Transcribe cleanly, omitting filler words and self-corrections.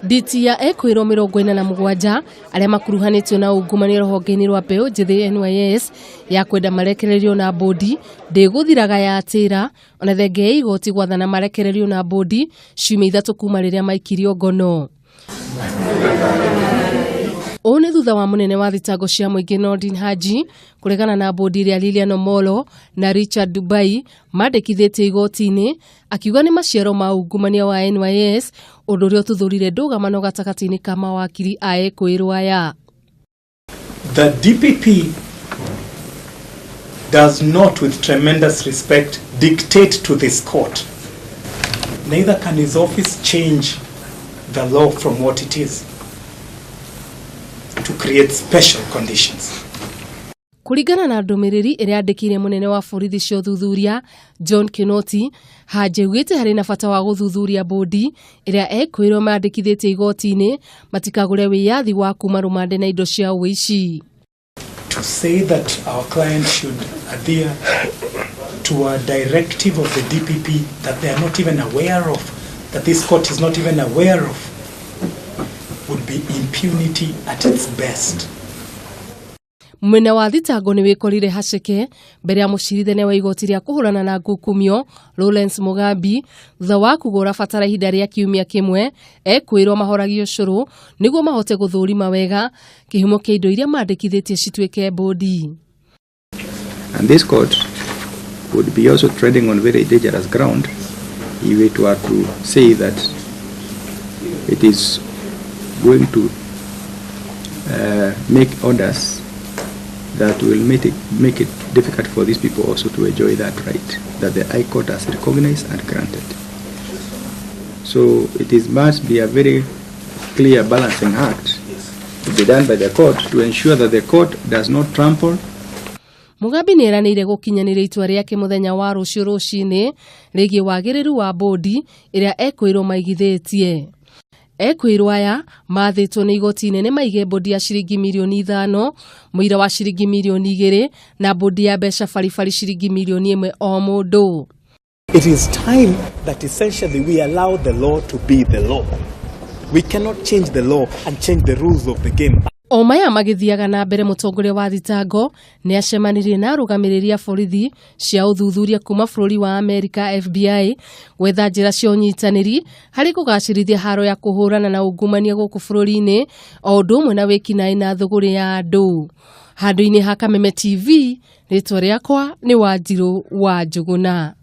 Nditi ya ekuirwo 47 aria makuruhanitio na ungumania ruhonge-ini rwa mbeu njithi NYS ya kwenda marekererio na bondi ndiguthiraga ya atira ona thenge igoti gwathana marekererio na bondi ciumia 3 kuma riria maikirio ngono. One thutha wa munene wa thitango cia muingi Noordin Haji kuringana na bondi ria Lilian Omollo na Richard Ndubai mandikithitie igoti-ini akiuga ni maciaro ma ungumania wa NYS undu ria uthuthuria ndugamano gatagati-ini ka mawakiri a ekuirwo aya. The DPP does not, with tremendous respect, dictate to this court. Neither can his office change the law from what it is to create special conditions. Kuringana na ndumiriri iria andikire munene wa borithi cia uthuthuria George Kinoti, Haji augite hari na bata wa guthuthuria bondi iria ekuirwo mandikithitie igoti-ini matikagure wiyathi wa kuma rumande na indo cia uici. To say that our client should adhere to a directive of the DPP that they are not even aware of, that this court is not even aware of, would be impunity at its best. Mwena wa thitango ni wikorire haceke mbere ya mucirithania wa igoti ria kuhurana na ngukumio Lawrence Mugambi thutha wa kugura batara ihinda ria kiumia kimwe ekuirwo mahoragio curu niguo mahote guthurima wega kihumo kia indo iria mandikithitie cituike bondi. And this court would be also treading on very dangerous ground if it were to say that it is going to make orders that will make it difficult for these people also to enjoy that right that the High Court has recognized and granted. So must be a very clear balancing act to be done by the court to ensure that the court does not trample. Mugambi ni eranire gukinyanira itua riake muthenya wa rucio rucini rigie wagiriru wa bondi iria ekuirwo maigithitie. Ekuirwo aya mathitwo ni igoti inene maige bondi ya ciringi milioni 5, muira wa ciringi milioni 2 na bondi ya mbeca baribari ciringi milioni 1 o mundu. It is time that essentially we allow the law to be the law. We cannot change the law and change the rules of the game. O maya magithiaga na mbere mutongoria wa thitango ni acemanirie na rugamiriri a borithi cia uthuthuria kuma bururi wa America FBI gwetha njira cia unyitaniri hari kugacirithia haro ya kuhurana na ungumania guku bururi-ini o undu umwe na wikinaĩ na thuguri ya andu. Handu-ini ha Kameme TV ritwa riakwa ni Wanjiru wa Njuguna.